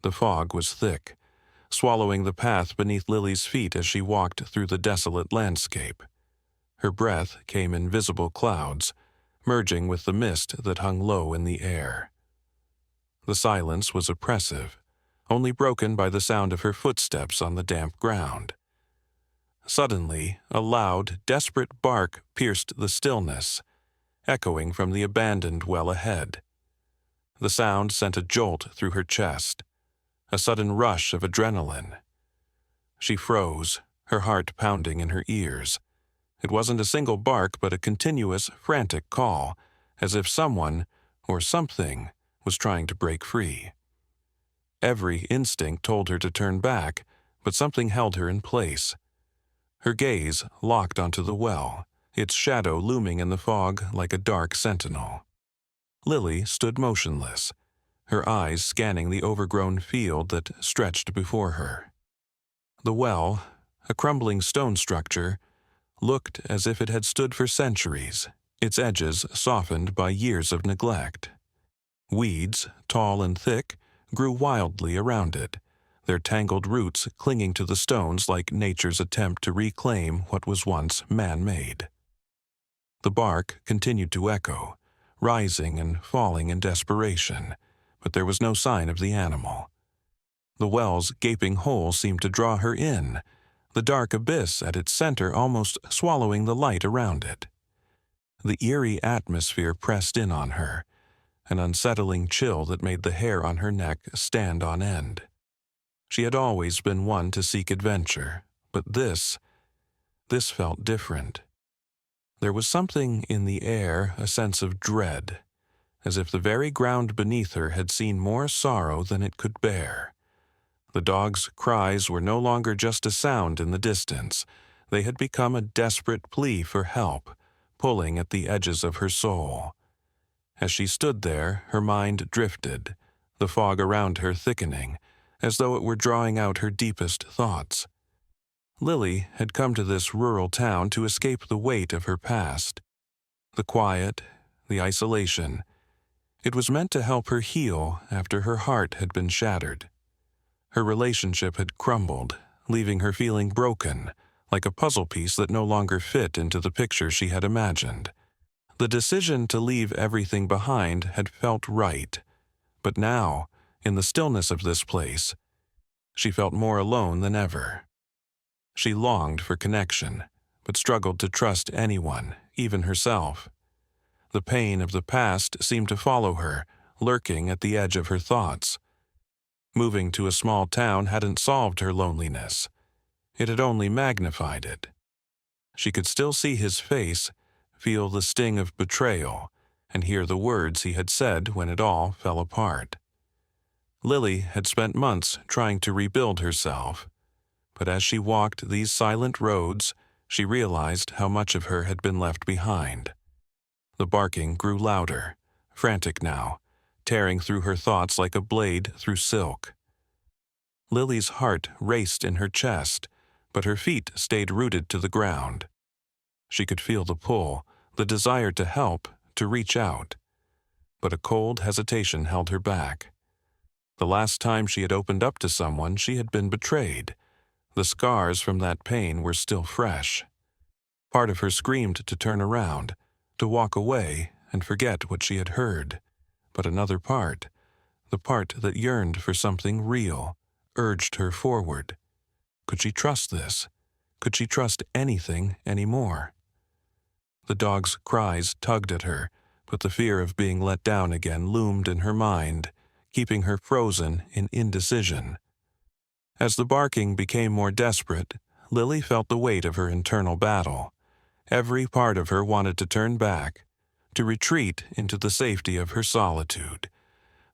The fog was thick, swallowing the path beneath Lily's feet as she walked through the desolate landscape. Her breath came in visible clouds, merging with the mist that hung low in the air. The silence was oppressive, only broken by the sound of her footsteps on the damp ground. Suddenly, a loud, desperate bark pierced the stillness, echoing from the abandoned well ahead. The sound sent a jolt through her chest, a sudden rush of adrenaline. She froze, her heart pounding in her ears. It wasn't a single bark, but a continuous, frantic call, as if someone, or something, was trying to break free. Every instinct told her to turn back, but something held her in place. Her gaze locked onto the well, its shadow looming in the fog like a dark sentinel. Lily stood motionless, her eyes scanning the overgrown field that stretched before her. The well, a crumbling stone structure, looked as if it had stood for centuries, its edges softened by years of neglect. Weeds, tall and thick, grew wildly around it, their tangled roots clinging to the stones like nature's attempt to reclaim what was once man-made. The bark continued to echo, rising and falling in desperation, but there was no sign of the animal. The well's gaping hole seemed to draw her in, the dark abyss at its center almost swallowing the light around it. The eerie atmosphere pressed in on her, an unsettling chill that made the hair on her neck stand on end. She had always been one to seek adventure, but this felt different. There was something in the air, a sense of dread, as if the very ground beneath her had seen more sorrow than it could bear. The dog's cries were no longer just a sound in the distance. They had become a desperate plea for help, pulling at the edges of her soul. As she stood there, her mind drifted, the fog around her thickening, as though it were drawing out her deepest thoughts. Lily had come to this rural town to escape the weight of her past. The quiet, the isolation. It was meant to help her heal after her heart had been shattered. Her relationship had crumbled, leaving her feeling broken, like a puzzle piece that no longer fit into the picture she had imagined. The decision to leave everything behind had felt right, but now, in the stillness of this place, she felt more alone than ever. She longed for connection, but struggled to trust anyone, even herself. The pain of the past seemed to follow her, lurking at the edge of her thoughts. Moving to a small town hadn't solved her loneliness. It had only magnified it. She could still see his face, feel the sting of betrayal, and hear the words he had said when it all fell apart. Lily had spent months trying to rebuild herself, but as she walked these silent roads, she realized how much of her had been left behind. The barking grew louder, frantic now, tearing through her thoughts like a blade through silk. Lily's heart raced in her chest, but her feet stayed rooted to the ground. She could feel the pull, the desire to help, to reach out. But a cold hesitation held her back. The last time she had opened up to someone, she had been betrayed. The scars from that pain were still fresh. Part of her screamed to turn around, to walk away and forget what she had heard. But another part, the part that yearned for something real, urged her forward. Could she trust this? Could she trust anything anymore? The dog's cries tugged at her, but the fear of being let down again loomed in her mind, keeping her frozen in indecision. As the barking became more desperate, Lily felt the weight of her internal battle. Every part of her wanted to turn back, to retreat into the safety of her solitude.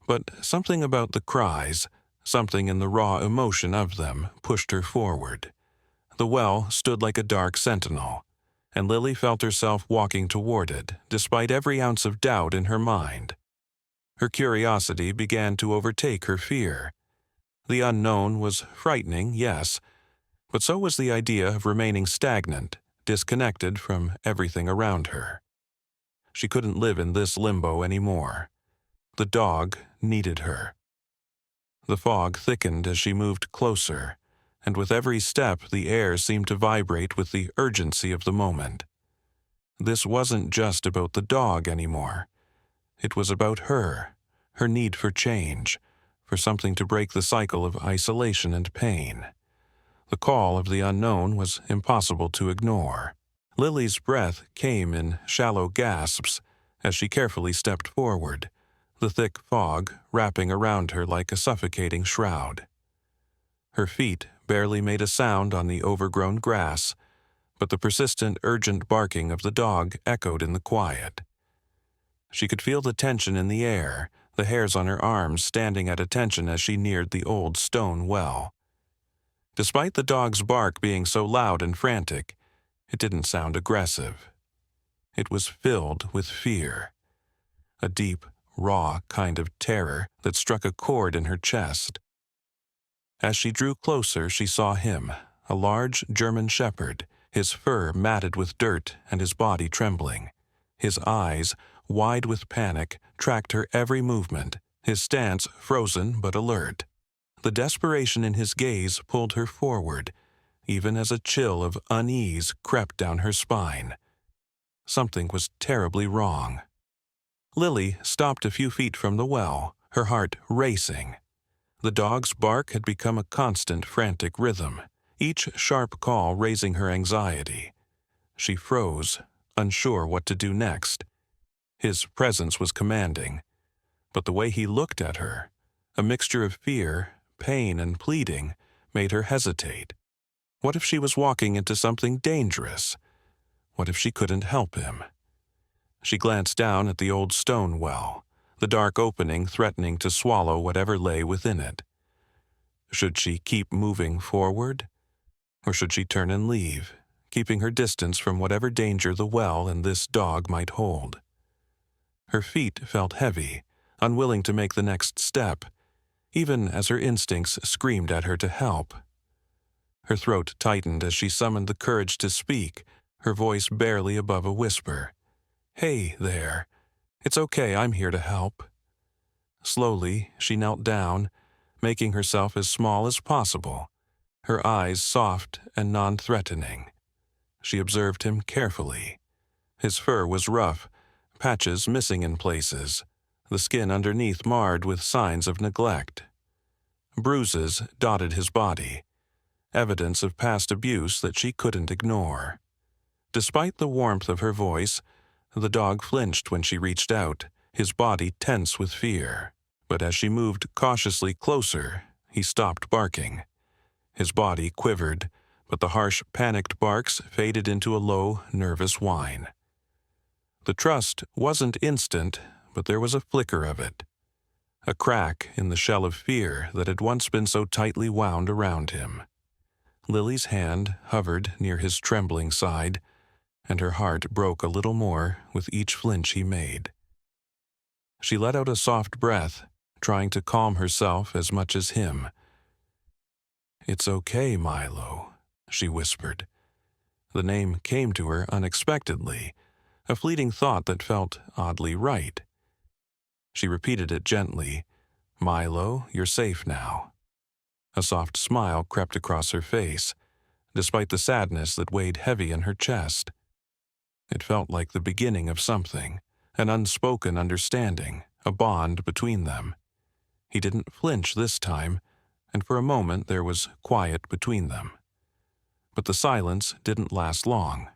But something about the cries, something in the raw emotion of them, pushed her forward. The well stood like a dark sentinel, and Lily felt herself walking toward it, despite every ounce of doubt in her mind. Her curiosity began to overtake her fear. The unknown was frightening, yes, but so was the idea of remaining stagnant, disconnected from everything around her. She couldn't live in this limbo anymore. The dog needed her. The fog thickened as she moved closer, and with every step the air seemed to vibrate with the urgency of the moment. This wasn't just about the dog anymore. It was about her need for change, for something to break the cycle of isolation and pain. The call of the unknown was impossible to ignore. Lily's breath came in shallow gasps as she carefully stepped forward, the thick fog wrapping around her like a suffocating shroud. Her feet barely made a sound on the overgrown grass, but the persistent, urgent barking of the dog echoed in the quiet. She could feel the tension in the air, the hairs on her arms standing at attention as she neared the old stone well. Despite the dog's bark being so loud and frantic, it didn't sound aggressive. It was filled with fear, a deep, raw kind of terror that struck a chord in her chest. As she drew closer, she saw him, a large German shepherd, his fur matted with dirt and his body trembling. His eyes, wide with panic, tracked her every movement, his stance frozen but alert. The desperation in his gaze pulled her forward, even as a chill of unease crept down her spine. Something was terribly wrong. Lily stopped a few feet from the well, her heart racing. The dog's bark had become a constant, frantic rhythm, each sharp call raising her anxiety. She froze, unsure what to do next. His presence was commanding, but the way he looked at her, a mixture of fear, pain, and pleading, made her hesitate. What if she was walking into something dangerous? What if she couldn't help him? She glanced down at the old stone well, the dark opening threatening to swallow whatever lay within it. Should she keep moving forward? Or should she turn and leave, keeping her distance from whatever danger the well and this dog might hold? Her feet felt heavy, unwilling to make the next step, even as her instincts screamed at her to help. Her throat tightened as she summoned the courage to speak, her voice barely above a whisper. "Hey there. It's okay, I'm here to help." Slowly, she knelt down, making herself as small as possible, her eyes soft and non-threatening. She observed him carefully. His fur was rough, patches missing in places, the skin underneath marred with signs of neglect. Bruises dotted his body, evidence of past abuse that she couldn't ignore. Despite the warmth of her voice, the dog flinched when she reached out, his body tense with fear. But as she moved cautiously closer, he stopped barking. His body quivered, but the harsh, panicked barks faded into a low, nervous whine. The trust wasn't instant, but there was a flicker of it, a crack in the shell of fear that had once been so tightly wound around him. Lily's hand hovered near his trembling side, and her heart broke a little more with each flinch he made. She let out a soft breath, trying to calm herself as much as him. "It's okay, Milo," she whispered. The name came to her unexpectedly, a fleeting thought that felt oddly right. She repeated it gently. "Milo, you're safe now." A soft smile crept across her face, despite the sadness that weighed heavy in her chest. It felt like the beginning of something, an unspoken understanding, a bond between them. He didn't flinch this time, and for a moment there was quiet between them. But the silence didn't last long.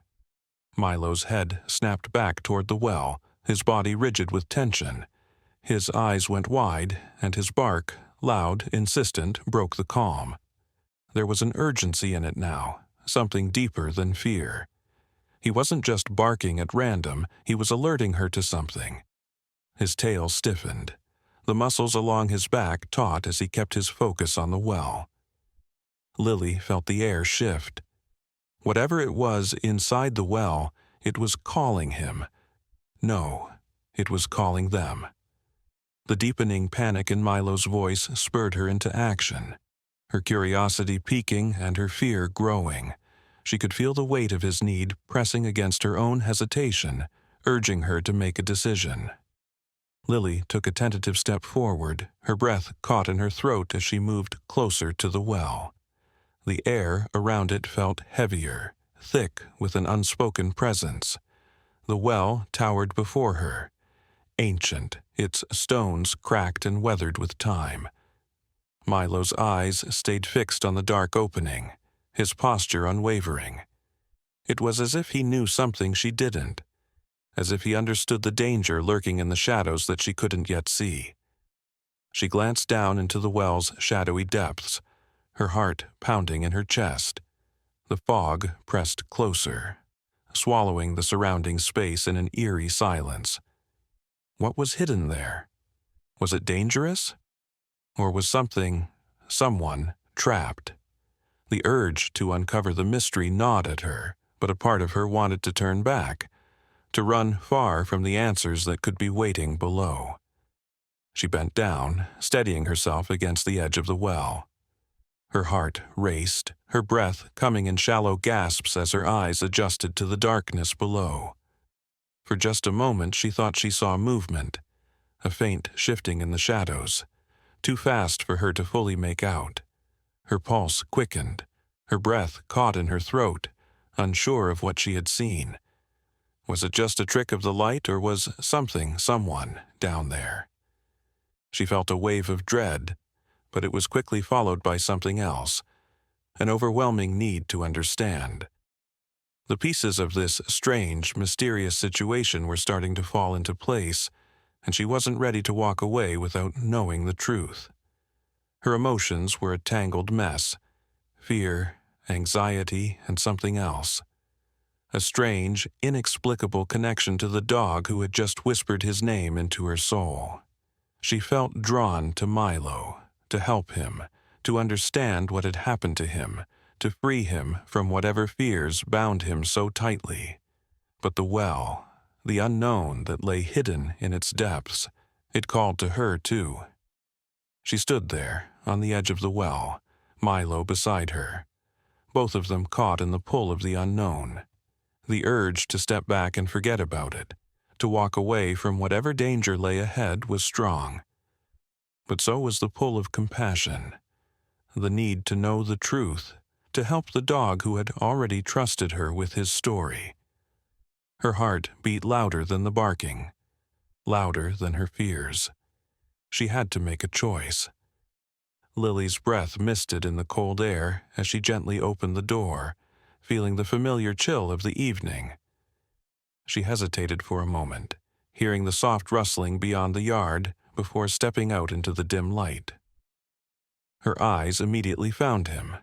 Milo's head snapped back toward the well, his body rigid with tension. His eyes went wide, and his bark, loud, insistent, broke the calm. There was an urgency in it now, something deeper than fear. He wasn't just barking at random, he was alerting her to something. His tail stiffened. The muscles along his back taut as he kept his focus on the well. Lily felt the air shift. Whatever it was inside the well, it was calling him. No, it was calling them. The deepening panic in Milo's voice spurred her into action, her curiosity peaking and her fear growing. She could feel the weight of his need pressing against her own hesitation, urging her to make a decision. Lily took a tentative step forward, her breath caught in her throat as she moved closer to the well. The air around it felt heavier, thick with an unspoken presence. The well towered before her, ancient, its stones cracked and weathered with time. Milo's eyes stayed fixed on the dark opening, his posture unwavering. It was as if he knew something she didn't, as if he understood the danger lurking in the shadows that she couldn't yet see. She glanced down into the well's shadowy depths, her heart pounding in her chest. The fog pressed closer, swallowing the surrounding space in an eerie silence. What was hidden there? Was it dangerous? Or was someone, trapped? The urge to uncover the mystery gnawed at her, but a part of her wanted to turn back, to run far from the answers that could be waiting below. She bent down, steadying herself against the edge of the well. Her heart raced, her breath coming in shallow gasps as her eyes adjusted to the darkness below. For just a moment she thought she saw movement, a faint shifting in the shadows, too fast for her to fully make out. Her pulse quickened, her breath caught in her throat, unsure of what she had seen. Was it just a trick of the light, or was someone down there? She felt a wave of dread, but it was quickly followed by something else, an overwhelming need to understand. The pieces of this strange, mysterious situation were starting to fall into place, and she wasn't ready to walk away without knowing the truth. Her emotions were a tangled mess: fear, anxiety, and something else. A strange, inexplicable connection to the dog who had just whispered his name into her soul. She felt drawn to Milo, to help him, to understand what had happened to him, to free him from whatever fears bound him so tightly. But the well, the unknown that lay hidden in its depths, it called to her too. She stood there, on the edge of the well, Milo beside her, both of them caught in the pull of the unknown. The urge to step back and forget about it, to walk away from whatever danger lay ahead, was strong. But so was the pull of compassion, the need to know the truth, to help the dog who had already trusted her with his story. Her heart beat louder than the barking, louder than her fears. She had to make a choice. Lily's breath misted in the cold air as she gently opened the door, feeling the familiar chill of the evening. She hesitated for a moment, hearing the soft rustling beyond the yard before stepping out into the dim light. Her eyes immediately found him,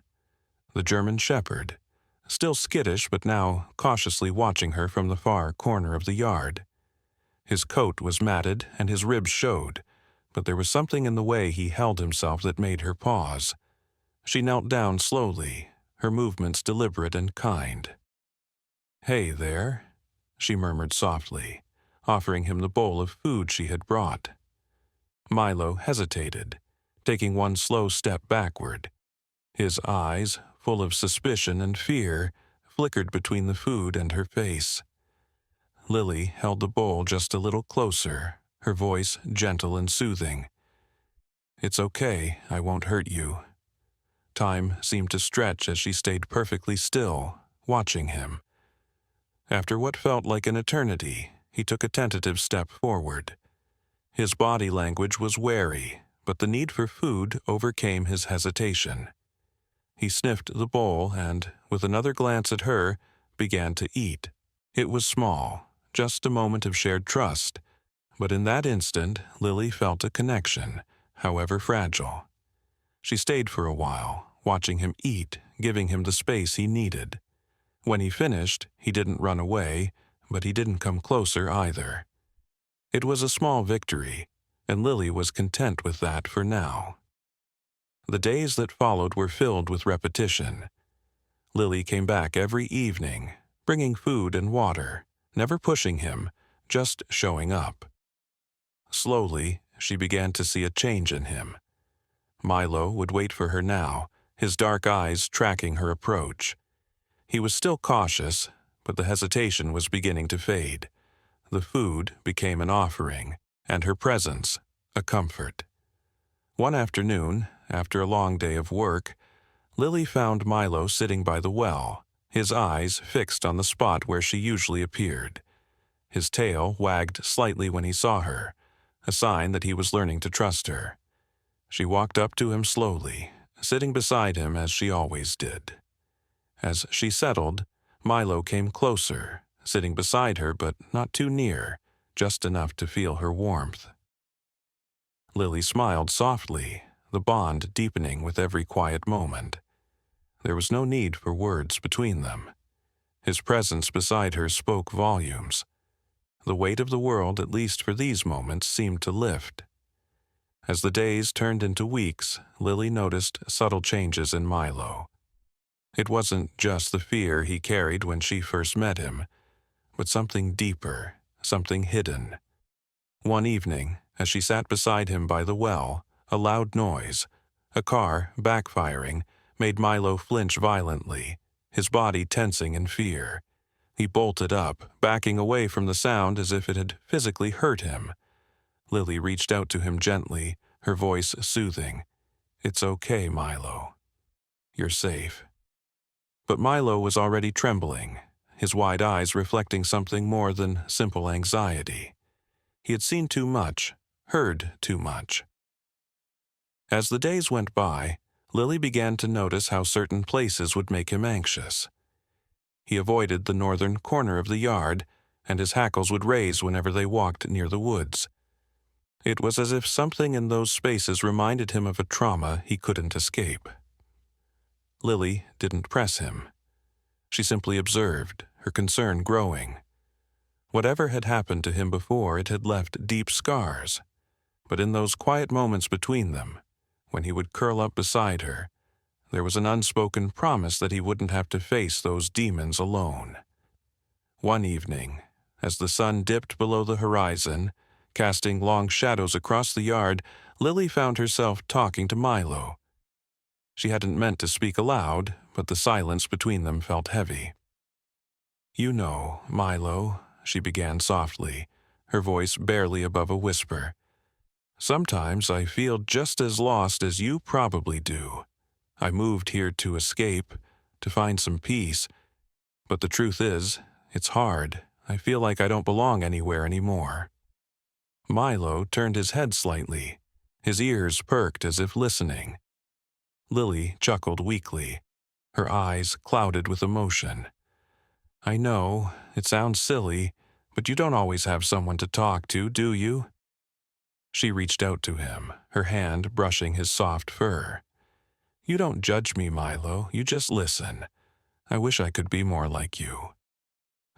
the German shepherd, still skittish but now cautiously watching her from the far corner of the yard. His coat was matted and his ribs showed, but there was something in the way he held himself that made her pause. She knelt down slowly, her movements deliberate and kind. "Hey there," she murmured softly, offering him the bowl of food she had brought. Milo hesitated, taking one slow step backward. His eyes, full of suspicion and fear, flickered between the food and her face. Lily held the bowl just a little closer, her voice gentle and soothing. "It's okay, I won't hurt you." Time seemed to stretch as she stayed perfectly still, watching him. After what felt like an eternity, he took a tentative step forward. His body language was wary, but the need for food overcame his hesitation. He sniffed the bowl and, with another glance at her, began to eat. It was small, just a moment of shared trust, but in that instant Lily felt a connection, however fragile. She stayed for a while, watching him eat, giving him the space he needed. When he finished, he didn't run away, but he didn't come closer either. It was a small victory, and Lily was content with that for now. The days that followed were filled with repetition. Lily came back every evening, bringing food and water, never pushing him, just showing up. Slowly, she began to see a change in him. Milo would wait for her now, his dark eyes tracking her approach. He was still cautious, but the hesitation was beginning to fade. The food became an offering, and her presence a comfort. One afternoon, after a long day of work, Lily found Milo sitting by the well, his eyes fixed on the spot where she usually appeared. His tail wagged slightly when he saw her, a sign that he was learning to trust her. She walked up to him slowly, sitting beside him as she always did. As she settled, Milo came closer, sitting beside her but not too near, just enough to feel her warmth. Lily smiled softly, the bond deepening with every quiet moment. There was no need for words between them. His presence beside her spoke volumes. The weight of the world, at least for these moments, seemed to lift. As the days turned into weeks, Lily noticed subtle changes in Milo. It wasn't just the fear he carried when she first met him, but something deeper, something hidden. One evening, as she sat beside him by the well, a loud noise, a car backfiring, made Milo flinch violently, his body tensing in fear. He bolted up, backing away from the sound as if it had physically hurt him. Lily reached out to him gently, her voice soothing. "It's okay, Milo. You're safe." But Milo was already trembling, his wide eyes reflecting something more than simple anxiety. He had seen too much, heard too much. As the days went by, Lily began to notice how certain places would make him anxious. He avoided the northern corner of the yard, and his hackles would raise whenever they walked near the woods. It was as if something in those spaces reminded him of a trauma he couldn't escape. Lily didn't press him. She simply observed, her concern growing. Whatever had happened to him before, it had left deep scars. But in those quiet moments between them, when he would curl up beside her, there was an unspoken promise that he wouldn't have to face those demons alone. One evening, as the sun dipped below the horizon, casting long shadows across the yard, Lily found herself talking to Milo. She hadn't meant to speak aloud, but the silence between them felt heavy. "You know, Milo," she began softly, her voice barely above a whisper, "sometimes I feel just as lost as you probably do. I moved here to escape, to find some peace, but the truth is, it's hard. I feel like I don't belong anywhere anymore." Milo turned his head slightly, his ears perked as if listening. Lily chuckled weakly, her eyes clouded with emotion. "I know, it sounds silly, but you don't always have someone to talk to, do you?" She reached out to him, her hand brushing his soft fur. "You don't judge me, Milo, you just listen. I wish I could be more like you."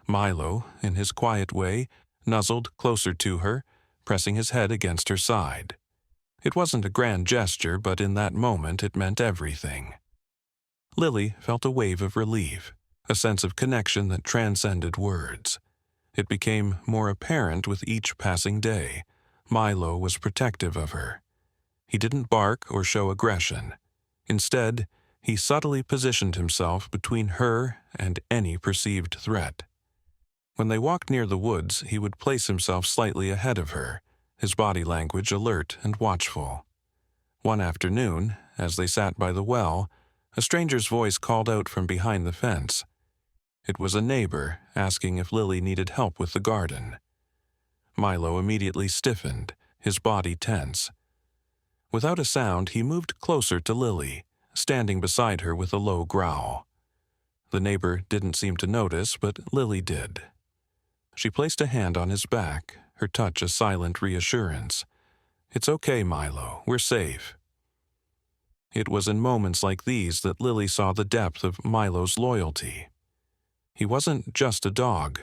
Milo, in his quiet way, nuzzled closer to her, pressing his head against her side. It wasn't a grand gesture, but in that moment it meant everything. Lily felt a wave of relief, a sense of connection that transcended words. It became more apparent with each passing day. Milo was protective of her. He didn't bark or show aggression. Instead, he subtly positioned himself between her and any perceived threat. When they walked near the woods, he would place himself slightly ahead of her, his body language alert and watchful. One afternoon, as they sat by the well, a stranger's voice called out from behind the fence. It was a neighbor asking if Lily needed help with the garden. Milo immediately stiffened, his body tense. Without a sound, he moved closer to Lily, standing beside her with a low growl. The neighbor didn't seem to notice, but Lily did. She placed a hand on his back, her touch a silent reassurance. "It's okay, Milo, we're safe." It was in moments like these that Lily saw the depth of Milo's loyalty. He wasn't just a dog.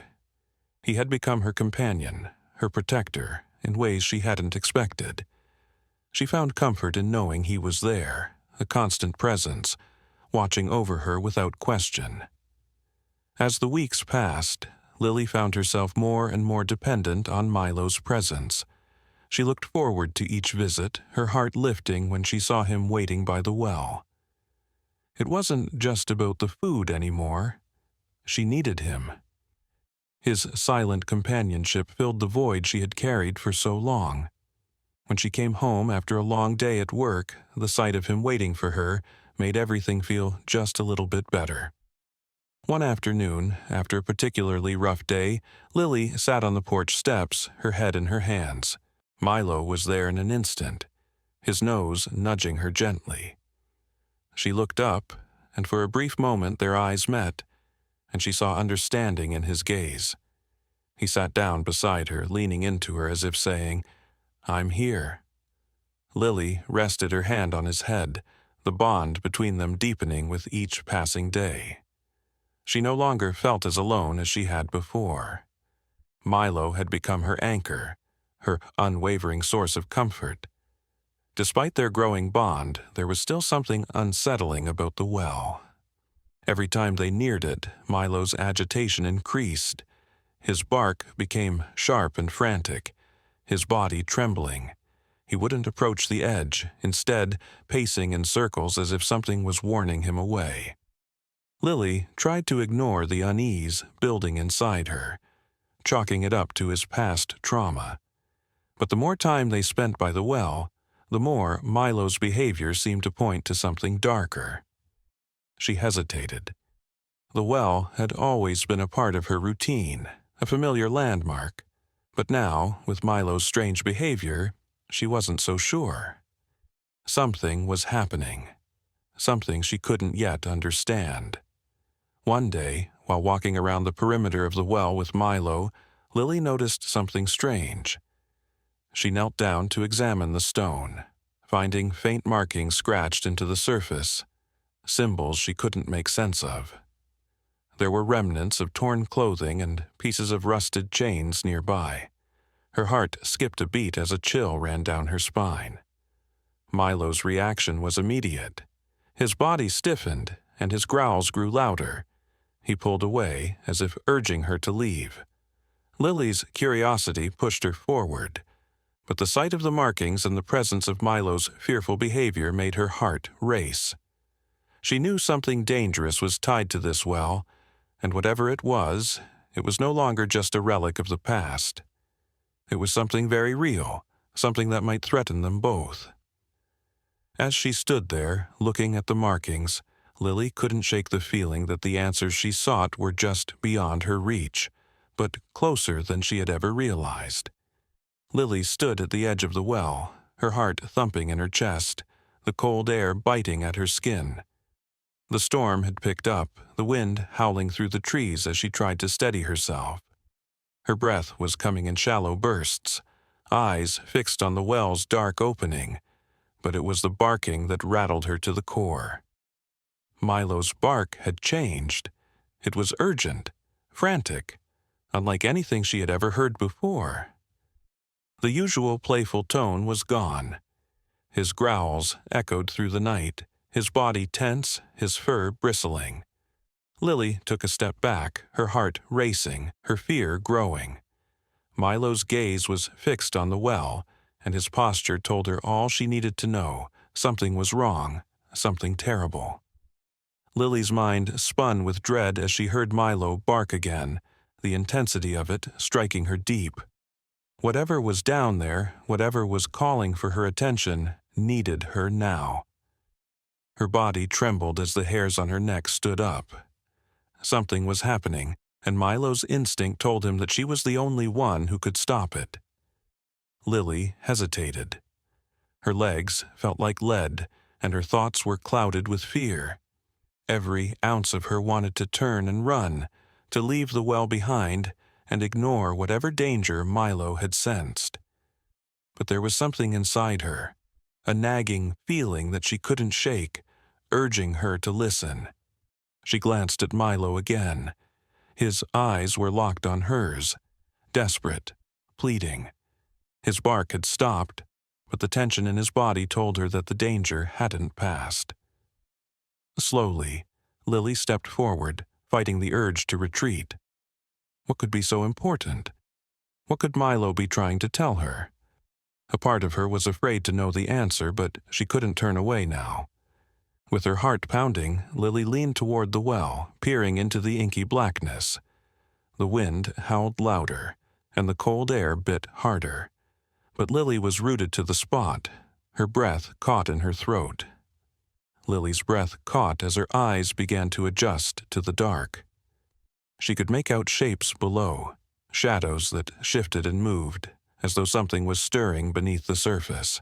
He had become her companion, her protector, in ways she hadn't expected. She found comfort in knowing he was there, a constant presence, watching over her without question. As the weeks passed, Lily found herself more and more dependent on Milo's presence. She looked forward to each visit, her heart lifting when she saw him waiting by the well. It wasn't just about the food anymore. She needed him. His silent companionship filled the void she had carried for so long. When she came home after a long day at work, the sight of him waiting for her made everything feel just a little bit better. One afternoon, after a particularly rough day, Lily sat on the porch steps, her head in her hands. Milo was there in an instant, his nose nudging her gently. She looked up, and for a brief moment their eyes met, and she saw understanding in his gaze. He sat down beside her, leaning into her as if saying, "I'm here." Lily rested her hand on his head, the bond between them deepening with each passing day. She no longer felt as alone as she had before. Milo had become her anchor, her unwavering source of comfort. Despite their growing bond, there was still something unsettling about the well. Every time they neared it, Milo's agitation increased. His bark became sharp and frantic, his body trembling. He wouldn't approach the edge, instead pacing in circles as if something was warning him away. Lily tried to ignore the unease building inside her, chalking it up to his past trauma. But the more time they spent by the well, the more Milo's behavior seemed to point to something darker. She hesitated. The well had always been a part of her routine, a familiar landmark. But now, with Milo's strange behavior, she wasn't so sure. Something was happening, something she couldn't yet understand. One day, while walking around the perimeter of the well with Milo, Lily noticed something strange. She knelt down to examine the stone, finding faint markings scratched into the surface, symbols she couldn't make sense of. There were remnants of torn clothing and pieces of rusted chains nearby. Her heart skipped a beat as a chill ran down her spine. Milo's reaction was immediate. His body stiffened, and his growls grew louder. He pulled away, as if urging her to leave. Lily's curiosity pushed her forward, but the sight of the markings and the presence of Milo's fearful behavior made her heart race. She knew something dangerous was tied to this well, and whatever it was no longer just a relic of the past. It was something very real, something that might threaten them both. As she stood there, looking at the markings, Lily couldn't shake the feeling that the answers she sought were just beyond her reach, but closer than she had ever realized. Lily stood at the edge of the well, her heart thumping in her chest, the cold air biting at her skin. The storm had picked up, the wind howling through the trees as she tried to steady herself. Her breath was coming in shallow bursts, eyes fixed on the well's dark opening, but it was the barking that rattled her to the core. Milo's bark had changed. It was urgent, frantic, unlike anything she had ever heard before. The usual playful tone was gone. His growls echoed through the night, his body tense, his fur bristling. Lily took a step back, her heart racing, her fear growing. Milo's gaze was fixed on the well, and his posture told her all she needed to know. Something was wrong, something terrible. Lily's mind spun with dread as she heard Milo bark again, the intensity of it striking her deep. Whatever was down there, whatever was calling for her attention, needed her now. Her body trembled as the hairs on her neck stood up. Something was happening, and Milo's instinct told him that she was the only one who could stop it. Lily hesitated. Her legs felt like lead, and her thoughts were clouded with fear. Every ounce of her wanted to turn and run, to leave the well behind and ignore whatever danger Milo had sensed. But there was something inside her, a nagging feeling that she couldn't shake, urging her to listen. She glanced at Milo again. His eyes were locked on hers, desperate, pleading. His bark had stopped, but the tension in his body told her that the danger hadn't passed. Slowly, Lily stepped forward, fighting the urge to retreat. What could be so important? What could Milo be trying to tell her? A part of her was afraid to know the answer, but she couldn't turn away now. With her heart pounding, Lily leaned toward the well, peering into the inky blackness. The wind howled louder, and the cold air bit harder. But Lily was rooted to the spot, her breath caught in her throat. Lily's breath caught as her eyes began to adjust to the dark. She could make out shapes below, shadows that shifted and moved, as though something was stirring beneath the surface.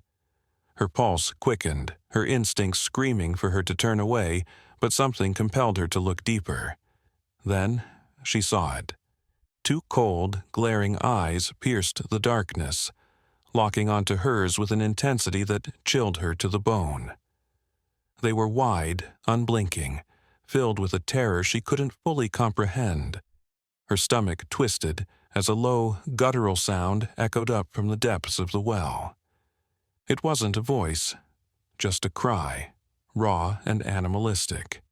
Her pulse quickened, her instincts screaming for her to turn away, but something compelled her to look deeper. Then she saw it. Two cold, glaring eyes pierced the darkness, locking onto hers with an intensity that chilled her to the bone. They were wide, unblinking, filled with a terror she couldn't fully comprehend. Her stomach twisted as a low, guttural sound echoed up from the depths of the well. It wasn't a voice, just a cry, raw and animalistic.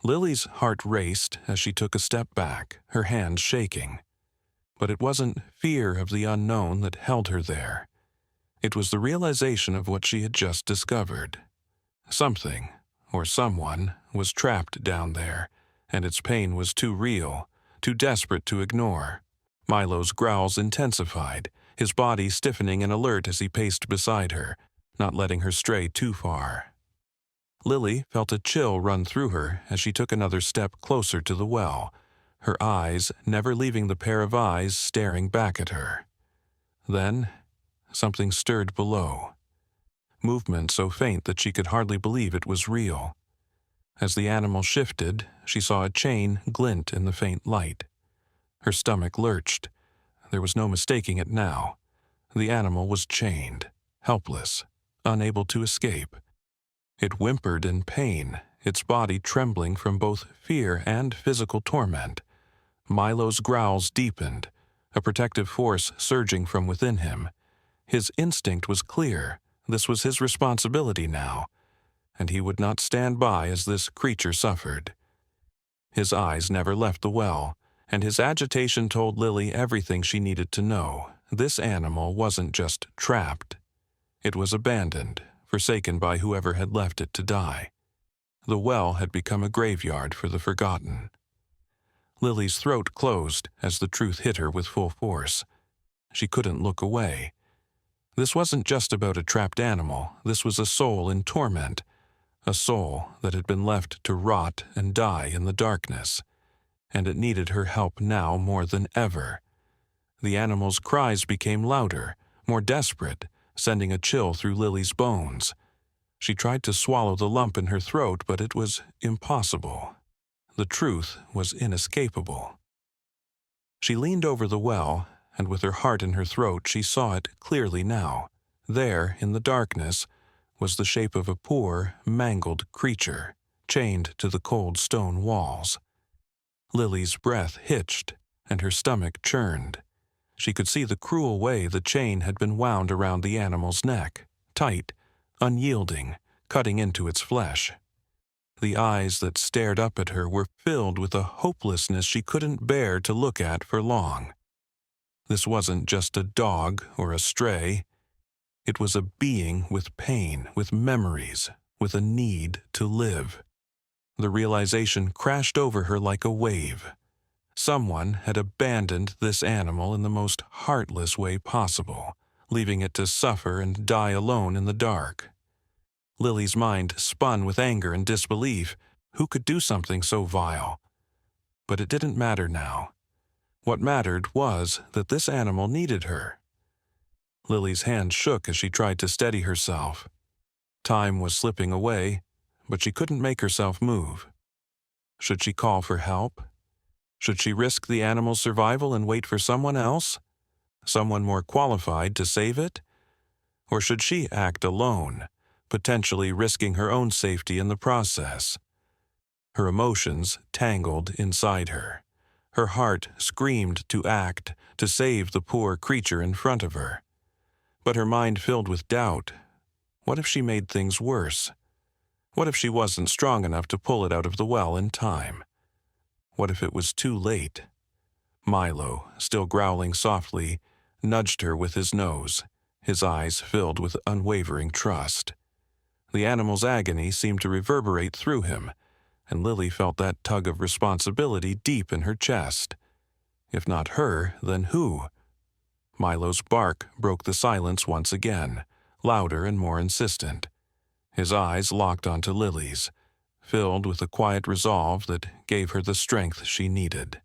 Lily's heart raced as she took a step back, her hands shaking. But it wasn't fear of the unknown that held her there. It was the realization of what she had just discovered. Something, or someone, was trapped down there, and its pain was too real, too desperate to ignore. Milo's growls intensified, his body stiffening and alert as he paced beside her, not letting her stray too far. Lily felt a chill run through her as she took another step closer to the well, her eyes never leaving the pair of eyes staring back at her. Then, something stirred below. Movement so faint that she could hardly believe it was real. As the animal shifted, she saw a chain glint in the faint light. Her stomach lurched. There was no mistaking it now. The animal was chained, helpless, unable to escape. It whimpered in pain, its body trembling from both fear and physical torment. Milo's growls deepened, a protective force surging from within him. His instinct was clear. This was his responsibility now, and he would not stand by as this creature suffered. His eyes never left the well, and his agitation told Lily everything she needed to know. This animal wasn't just trapped. It was abandoned, forsaken by whoever had left it to die. The well had become a graveyard for the forgotten. Lily's throat closed as the truth hit her with full force. She couldn't look away. This wasn't just about a trapped animal. This was a soul in torment, a soul that had been left to rot and die in the darkness, and it needed her help now more than ever. The animal's cries became louder, more desperate, sending a chill through Lily's bones. She tried to swallow the lump in her throat, but it was impossible. The truth was inescapable. She leaned over the well, and with her heart in her throat she saw it clearly now. There, in the darkness, was the shape of a poor, mangled creature, chained to the cold stone walls. Lily's breath hitched, and her stomach churned. She could see the cruel way the chain had been wound around the animal's neck, tight, unyielding, cutting into its flesh. The eyes that stared up at her were filled with a hopelessness she couldn't bear to look at for long. This wasn't just a dog or a stray. It was a being with pain, with memories, with a need to live. The realization crashed over her like a wave. Someone had abandoned this animal in the most heartless way possible, leaving it to suffer and die alone in the dark. Lily's mind spun with anger and disbelief. Who could do something so vile? But it didn't matter now. What mattered was that this animal needed her. Lily's hand shook as she tried to steady herself. Time was slipping away, but she couldn't make herself move. Should she call for help? Should she risk the animal's survival and wait for someone else? Someone more qualified to save it? Or should she act alone, potentially risking her own safety in the process? Her emotions tangled inside her. Her heart screamed to act, to save the poor creature in front of her. But her mind filled with doubt. What if she made things worse? What if she wasn't strong enough to pull it out of the well in time? What if it was too late? Milo, still growling softly, nudged her with his nose, his eyes filled with unwavering trust. The animal's agony seemed to reverberate through him, and Lily felt that tug of responsibility deep in her chest. If not her, then who? Milo's bark broke the silence once again, louder and more insistent. His eyes locked onto Lily's, filled with a quiet resolve that gave her the strength she needed.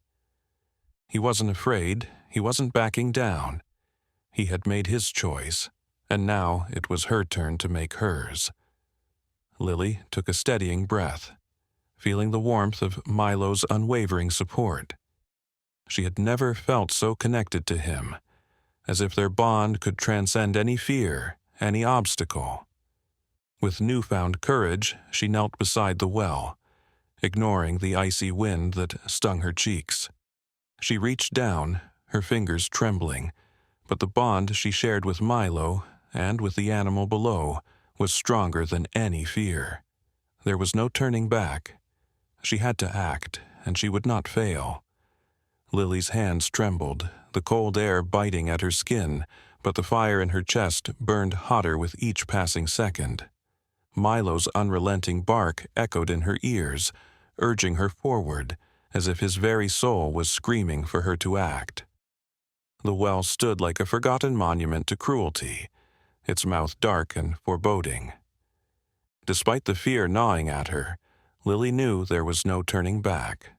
He wasn't afraid, he wasn't backing down. He had made his choice, and now it was her turn to make hers. Lily took a steadying breath, feeling the warmth of Milo's unwavering support. She had never felt so connected to him, as if their bond could transcend any fear, any obstacle. With newfound courage, she knelt beside the well, ignoring the icy wind that stung her cheeks. She reached down, her fingers trembling, but the bond she shared with Milo and with the animal below was stronger than any fear. There was no turning back. She had to act, and she would not fail. Lily's hands trembled, the cold air biting at her skin, but the fire in her chest burned hotter with each passing second. Milo's unrelenting bark echoed in her ears, urging her forward, as if his very soul was screaming for her to act. The well stood like a forgotten monument to cruelty, its mouth dark and foreboding. Despite the fear gnawing at her, Lily knew there was no turning back.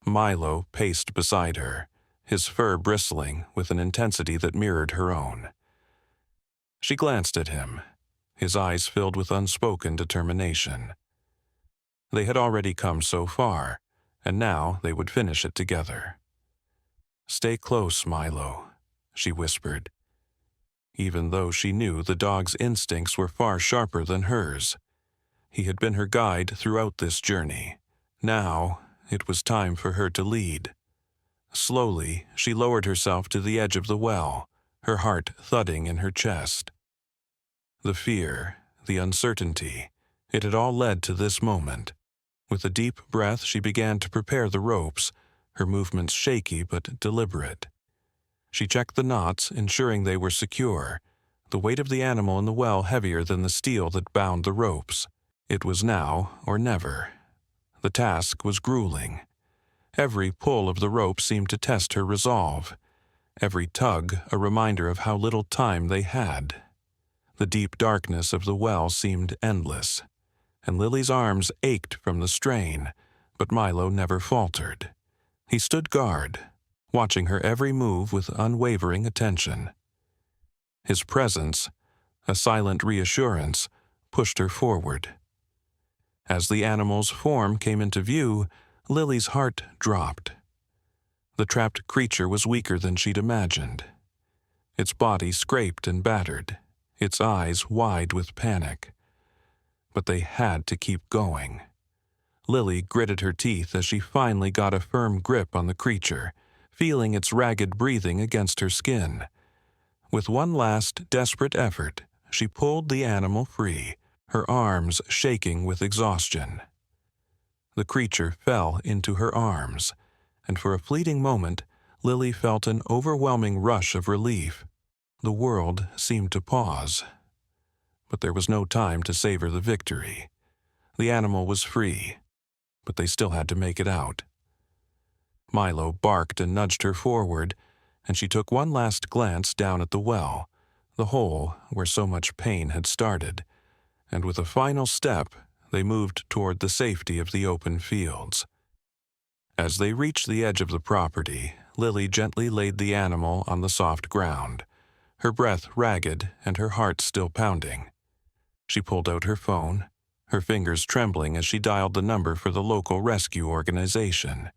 Milo paced beside her, his fur bristling with an intensity that mirrored her own. She glanced at him, his eyes filled with unspoken determination. They had already come so far, and now they would finish it together. "Stay close, Milo," she whispered, even though she knew the dog's instincts were far sharper than hers. He had been her guide throughout this journey. Now, it was time for her to lead. Slowly, she lowered herself to the edge of the well, her heart thudding in her chest. The fear, the uncertainty, it had all led to this moment. With a deep breath, she began to prepare the ropes, her movements shaky but deliberate. She checked the knots, ensuring they were secure, the weight of the animal in the well heavier than the steel that bound the ropes. It was now or never. The task was grueling. Every pull of the rope seemed to test her resolve, every tug a reminder of how little time they had. The deep darkness of the well seemed endless, and Lily's arms ached from the strain, but Milo never faltered. He stood guard, watching her every move with unwavering attention. His presence, a silent reassurance, pushed her forward. As the animal's form came into view, Lily's heart dropped. The trapped creature was weaker than she'd imagined. Its body scraped and battered, its eyes wide with panic. But they had to keep going. Lily gritted her teeth as she finally got a firm grip on the creature, feeling its ragged breathing against her skin. With one last desperate effort, she pulled the animal free, her arms shaking with exhaustion. The creature fell into her arms, and for a fleeting moment, Lily felt an overwhelming rush of relief. The world seemed to pause. But there was no time to savor the victory. The animal was free, but they still had to make it out. Milo barked and nudged her forward, and she took one last glance down at the well, the hole where so much pain had started, and with a final step, they moved toward the safety of the open fields. As they reached the edge of the property, Lily gently laid the animal on the soft ground, her breath ragged and her heart still pounding. She pulled out her phone, her fingers trembling as she dialed the number for the local rescue organization.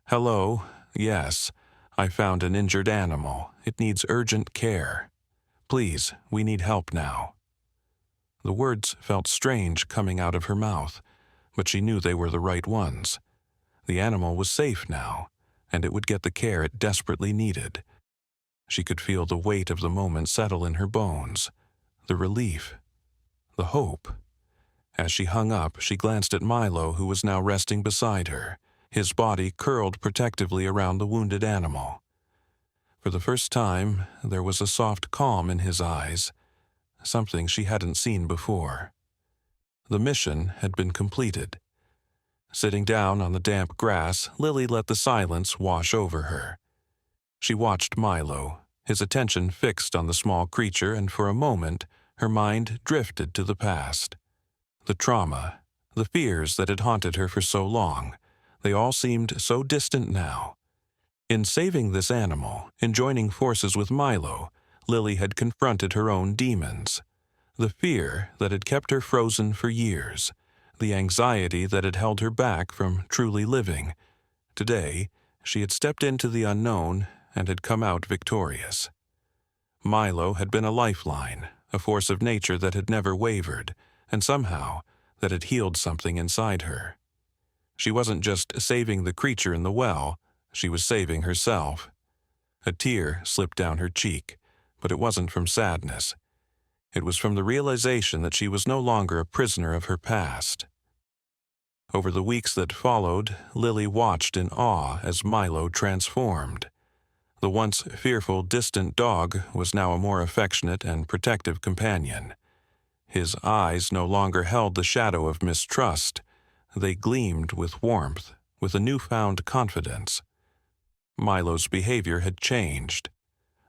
"Hello, yes, I found an injured animal. It needs urgent care. Please, we need help now." The words felt strange coming out of her mouth, but she knew they were the right ones. The animal was safe now, and it would get the care it desperately needed. She could feel the weight of the moment settle in her bones, the relief, the hope. As she hung up, she glanced at Milo, who was now resting beside her, his body curled protectively around the wounded animal. For the first time, there was a soft calm in his eyes, something she hadn't seen before. The mission had been completed. Sitting down on the damp grass, Lily let the silence wash over her. She watched Milo, his attention fixed on the small creature, and for a moment her mind drifted to the past. The trauma, the fears that had haunted her for so long, they all seemed so distant now. In saving this animal, in joining forces with Milo, Lily had confronted her own demons. The fear that had kept her frozen for years, the anxiety that had held her back from truly living. Today, she had stepped into the unknown and had come out victorious. Milo had been a lifeline, a force of nature that had never wavered, and somehow that had healed something inside her. She wasn't just saving the creature in the well, she was saving herself. A tear slipped down her cheek, but it wasn't from sadness. It was from the realization that she was no longer a prisoner of her past. Over the weeks that followed, Lily watched in awe as Milo transformed. The once fearful, distant dog was now a more affectionate and protective companion. His eyes no longer held the shadow of mistrust. They gleamed with warmth, with a newfound confidence. Milo's behavior had changed,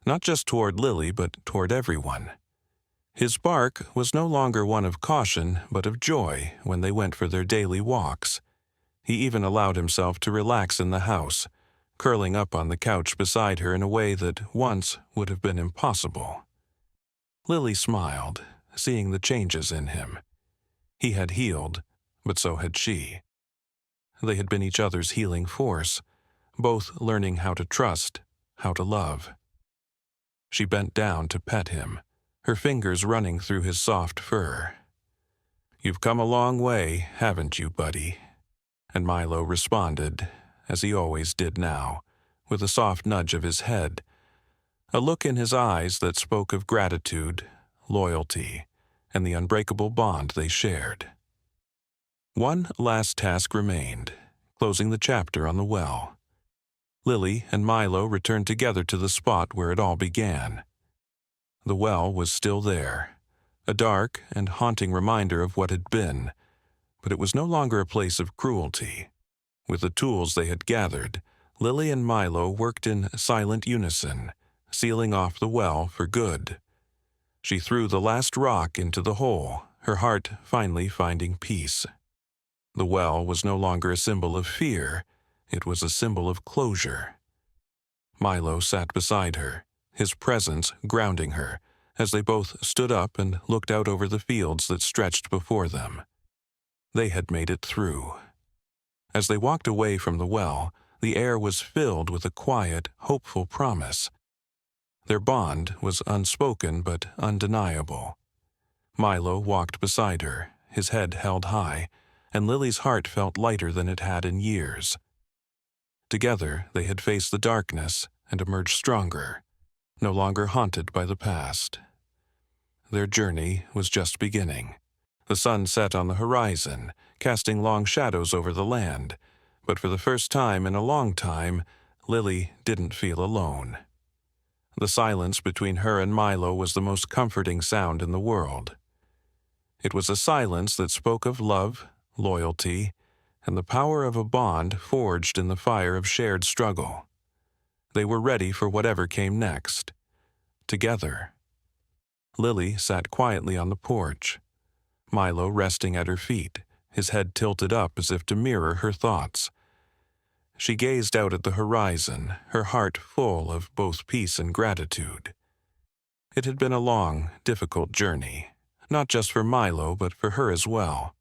not just toward Lily, but toward everyone. His bark was no longer one of caution, but of joy when they went for their daily walks. He even allowed himself to relax in the house, curling up on the couch beside her in a way that once would have been impossible. Lily smiled, seeing the changes in him. He had healed, but so had she. They had been each other's healing force, both learning how to trust, how to love. She bent down to pet him, her fingers running through his soft fur. "You've come a long way, haven't you, buddy?" And Milo responded, as he always did now, with a soft nudge of his head, a look in his eyes that spoke of gratitude, loyalty, and the unbreakable bond they shared. One last task remained, closing the chapter on the well. Lily and Milo returned together to the spot where it all began. The well was still there, a dark and haunting reminder of what had been, but it was no longer a place of cruelty. With the tools they had gathered, Lily and Milo worked in silent unison, sealing off the well for good. She threw the last rock into the hole, her heart finally finding peace. The well was no longer a symbol of fear, it was a symbol of closure. Milo sat beside her, his presence grounding her, as they both stood up and looked out over the fields that stretched before them. They had made it through. As they walked away from the well, the air was filled with a quiet, hopeful promise. Their bond was unspoken but undeniable. Milo walked beside her, his head held high, and Lily's heart felt lighter than it had in years. Together they had faced the darkness and emerged stronger, no longer haunted by the past. Their journey was just beginning. The sun set on the horizon, casting long shadows over the land, but for the first time in a long time, Lily didn't feel alone. The silence between her and Milo was the most comforting sound in the world. It was a silence that spoke of love, loyalty, and the power of a bond forged in the fire of shared struggle. They were ready for whatever came next. Together. Lily sat quietly on the porch, Milo resting at her feet, his head tilted up as if to mirror her thoughts. She gazed out at the horizon, her heart full of both peace and gratitude. It had been a long, difficult journey, not just for Milo but for her as well.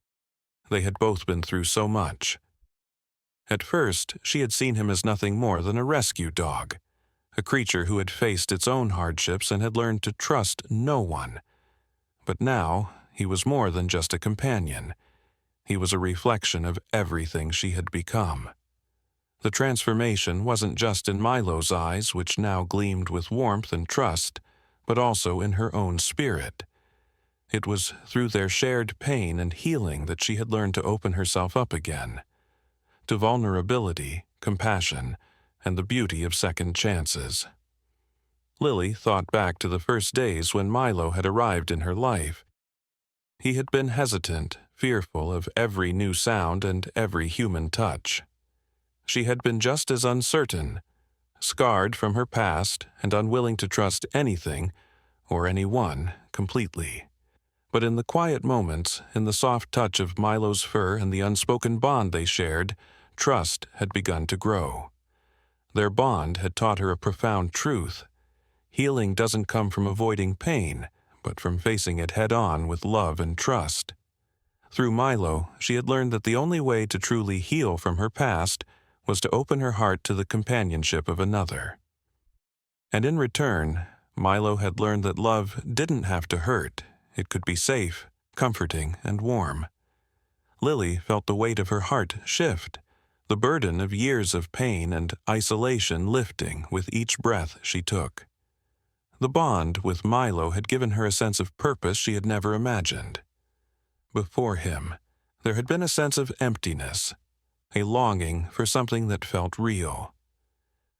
They had both been through so much. At first, she had seen him as nothing more than a rescue dog, a creature who had faced its own hardships and had learned to trust no one. But now, he was more than just a companion. He was a reflection of everything she had become. The transformation wasn't just in Milo's eyes, which now gleamed with warmth and trust, but also in her own spirit. It was through their shared pain and healing that she had learned to open herself up again, to vulnerability, compassion, and the beauty of second chances. Lily thought back to the first days when Milo had arrived in her life. He had been hesitant, fearful of every new sound and every human touch. She had been just as uncertain, scarred from her past and unwilling to trust anything or anyone completely. But in the quiet moments, in the soft touch of Milo's fur and the unspoken bond they shared, trust had begun to grow. Their bond had taught her a profound truth. Healing doesn't come from avoiding pain, but from facing it head-on with love and trust. Through Milo, she had learned that the only way to truly heal from her past was to open her heart to the companionship of another. And in return, Milo had learned that love didn't have to hurt. It could be safe, comforting, and warm. Lily felt the weight of her heart shift, the burden of years of pain and isolation lifting with each breath she took. The bond with Milo had given her a sense of purpose she had never imagined. Before him, there had been a sense of emptiness, a longing for something that felt real.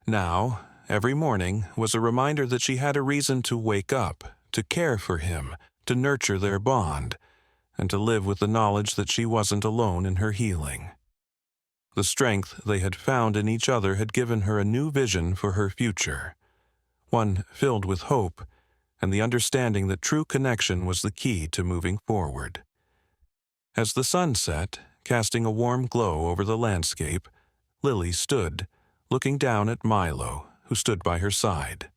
Now, every morning was a reminder that she had a reason to wake up, to care for him, to nurture their bond, and to live with the knowledge that she wasn't alone in her healing. The strength they had found in each other had given her a new vision for her future, one filled with hope and the understanding that true connection was the key to moving forward. As the sun set, casting a warm glow over the landscape, Lily stood, looking down at Milo, who stood by her side.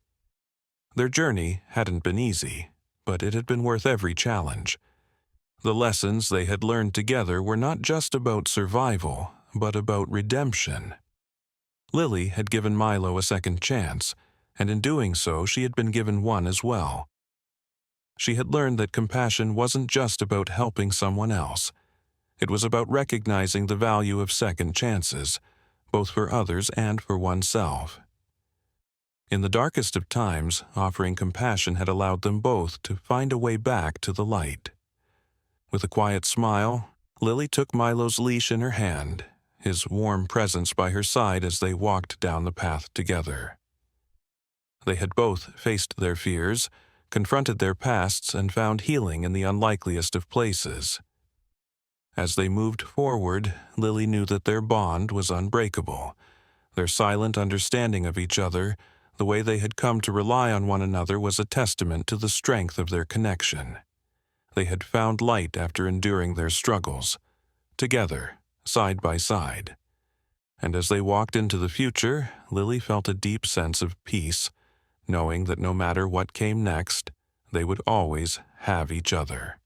Their journey hadn't been easy, but it had been worth every challenge. The lessons they had learned together were not just about survival, but about redemption. Lily had given Milo a second chance, and in doing so she had been given one as well. She had learned that compassion wasn't just about helping someone else. It was about recognizing the value of second chances, both for others and for oneself. In the darkest of times, offering compassion had allowed them both to find a way back to the light. With a quiet smile, Lily took Milo's leash in her hand, his warm presence by her side as they walked down the path together. They had both faced their fears, confronted their pasts, and found healing in the unlikeliest of places. As they moved forward, Lily knew that their bond was unbreakable. Their silent understanding of each other, the way they had come to rely on one another, was a testament to the strength of their connection. They had found light after enduring their struggles, together, side by side. And as they walked into the future, Lily felt a deep sense of peace, knowing that no matter what came next, they would always have each other.